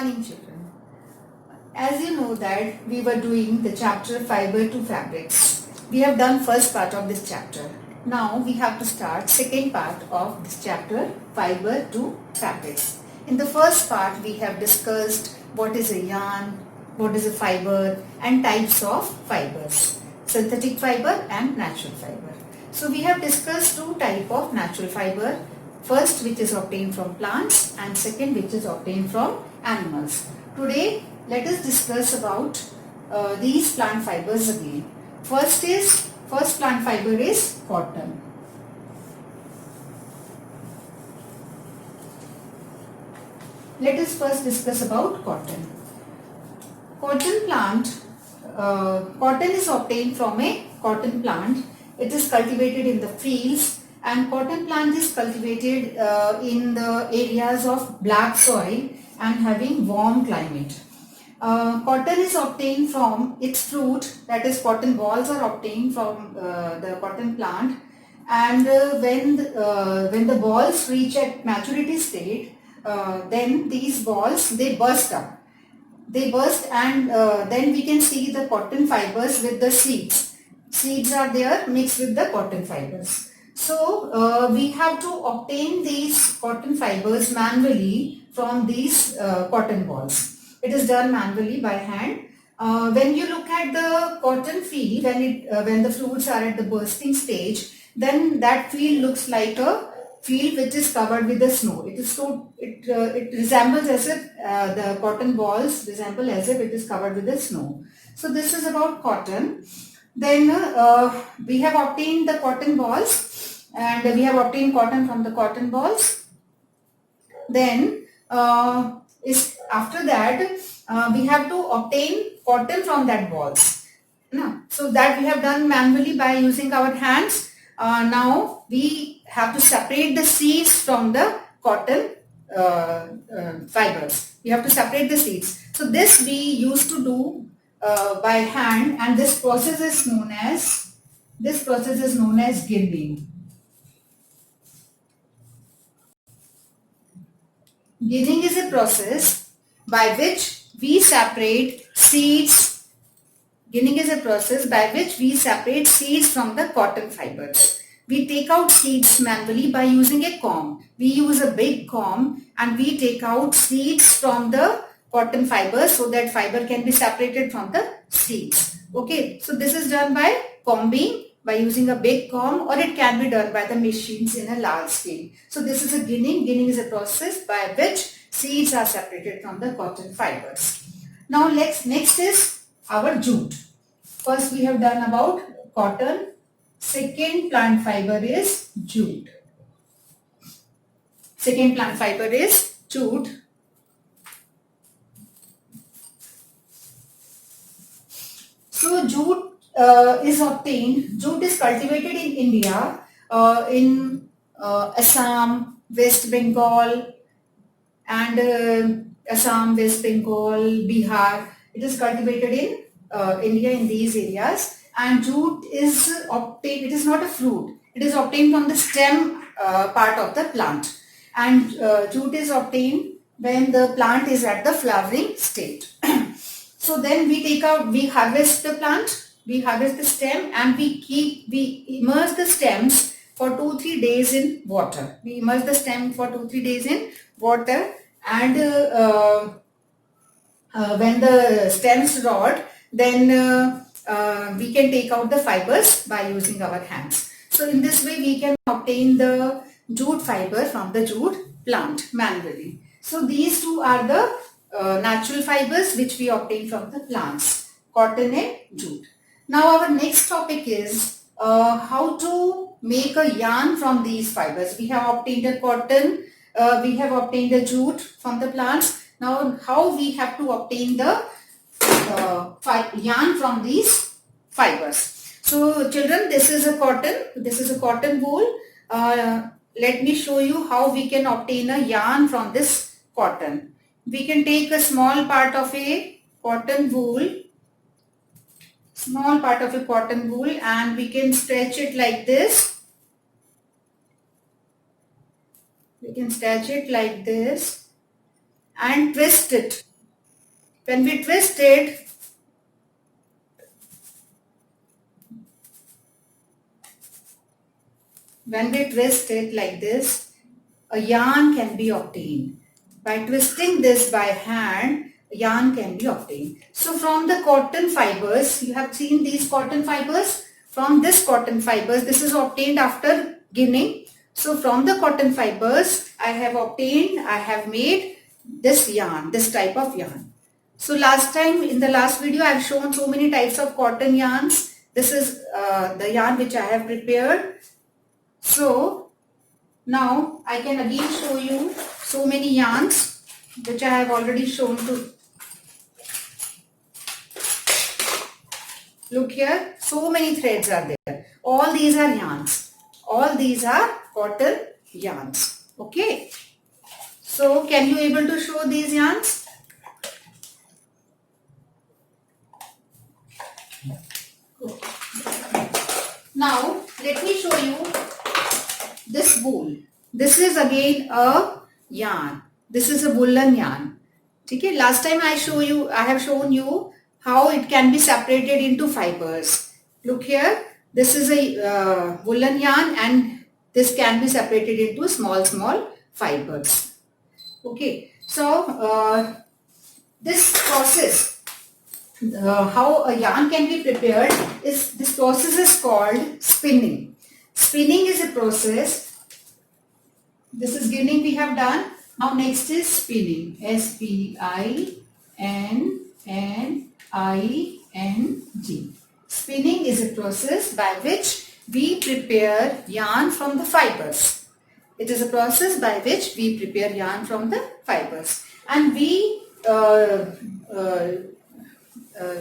morning, children. As you know that we were doing the chapter Fiber to Fabrics. We have done first part of this chapter. Now we have to start second part of this chapter, Fiber to Fabrics. In the first part we have discussed what is a yarn, what is a fiber and types of fibers, synthetic fiber and natural fiber. So we have discussed two types of natural fiber. First, which is obtained from plants, and second, which is obtained from animals. Today let us discuss about these plant fibers again. First plant fiber is cotton. Let us first discuss about cotton. Cotton is obtained from a cotton plant. It is cultivated in the fields, and cotton plant is cultivated in the areas of black soil and having warm climate. Cotton is obtained from its fruit, that is cotton balls are obtained from the cotton plant, and when the balls reach at maturity state, then these balls they burst up. They burst, and then we can see the cotton fibers with the seeds. Seeds are there mixed with the cotton fibers. So we have to obtain these cotton fibers manually from these cotton balls. It is done manually by hand. When you look at the cotton field, when the fruits are at the bursting stage, then that field looks like a field which is covered with the snow. It resembles as if the cotton balls resemble as if it is covered with the snow. So this is about cotton. Then we have obtained the cotton balls, and we have obtained cotton from the cotton balls. Then after that we have to obtain cotton from that balls. So that we have done manually by using our hands. Now we have to separate the seeds from the cotton fibers. We have to separate the seeds. So this we used to do by hand, and this process is known as ginning. Ginning is a process by which we separate seeds. Ginning is a process by which we separate seeds from the cotton fibers. We take out seeds manually by using a comb. We use a big comb and we take out seeds from the cotton fibers so that fiber can be separated from the seeds. Okay, so this is done by combing, by using a big comb, or it can be done by the machines in a large scale. So this is a ginning. Ginning is a process by which seeds are separated from the cotton fibers. Now next is our jute. First we have done about cotton. Second plant fiber is jute. Second plant fiber is jute. So jute is obtained. Jute is cultivated in India, in Assam, West Bengal, and Assam, West Bengal, Bihar. It is cultivated in India in these areas. And jute is obtained. It is not a fruit. It is obtained from the stem part of the plant. And jute is obtained when the plant is at the flowering state. So then we harvest the plant, we harvest the stem, and we immerse the stems for 2-3 days in water. We immerse the stem for 2-3 days in water, and when the stems rot, then we can take out the fibers by using our hands. So in this way we can obtain the jute fiber from the jute plant manually. So these two are the natural fibers which we obtain from the plants, cotton and jute. Now our next topic is how to make a yarn from these fibers. We have obtained a cotton, we have obtained a jute from the plants. Now how we have to obtain the yarn from these fibers. So children, this is a cotton wool. Let me show you how we can obtain a yarn from this cotton. We can take a small part of a cotton wool, and we can stretch it like this. We can stretch it like this and twist it. When we twist it, like this, a yarn can be obtained. By twisting this by hand, yarn can be obtained. So from the cotton fibers, you have seen these cotton fibers. From this cotton fibers, this is obtained after ginning. So from the cotton fibers, I have made this yarn, this type of yarn. So last time, in the last video, I have shown so many types of cotton yarns. This is the yarn which I have prepared. So now I can again show you so many yarns which I have already shown to. Look here, so many threads are there. All these are yarns. All these are cotton yarns. Okay. So can you able to show these yarns? Now let me show you this wool. This is again a yarn. This is a woolen yarn. Okay. Last time I have shown you how it can be separated into fibers. Look here. This is a woolen yarn, and this can be separated into small fibers. Okay. So this process, how a yarn can be prepared, is this process is called spinning. Spinning is a process. This is ginning we have done. Now next is spinning. S-P-I-N-N-I-N-G. Spinning is a process by which we prepare yarn from the fibers. It is a process by which we prepare yarn from the fibers. And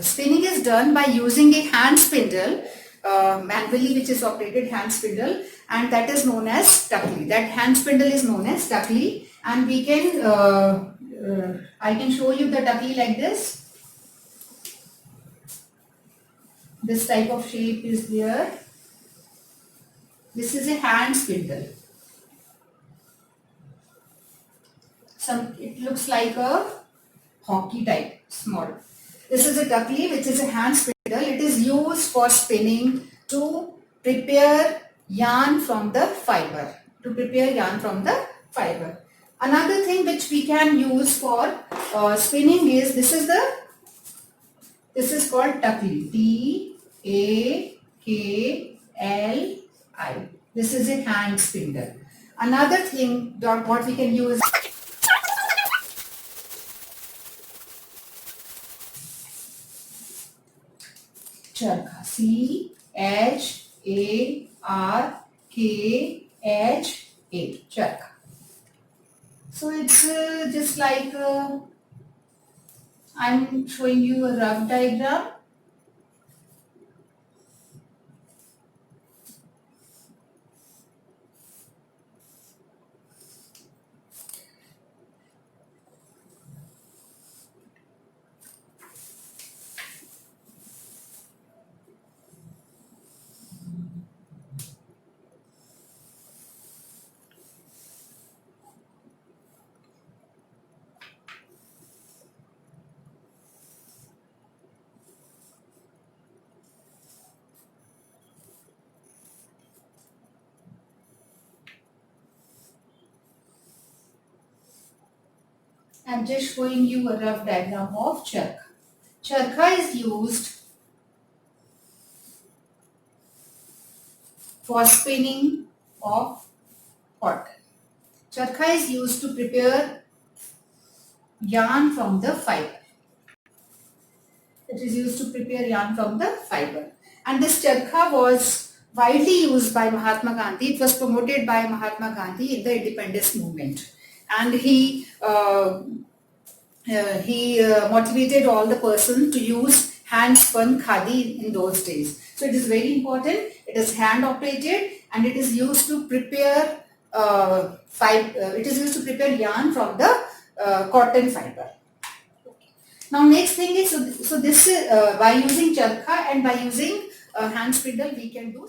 spinning is done by using a hand spindle, manually, which is operated hand spindle, and that is known as Tuckly. That hand spindle is known as Tuckly, and we can I can show you the Tuckly like this. This type of shape is there. This is a hand spindle. It looks like a hockey type, small. This is a Tuckly, which is a hand spindle. It is used for spinning to prepare yarn from the fiber. Another thing which we can use for spinning is this is called Tuckly. T-A-K-L-I. This is a hand spindle. Another thing what we can use. Charkha. C-H-A-R-K-H-A. Charkha. So it's just like I'm showing you a rough diagram. I'm just showing you a rough diagram of charkha. Charkha is used for spinning of cotton. Charkha is used to prepare yarn from the fiber. It is used to prepare yarn from the fiber. And this charkha was widely used by Mahatma Gandhi. It was promoted by Mahatma Gandhi in the independence movement. And he motivated all the person to use hand spun khadi in those days. So it is very important. It is hand operated, and it is used to prepare yarn from the cotton fiber. Now next thing is, so this is by using charkha and by using hand spindle we can do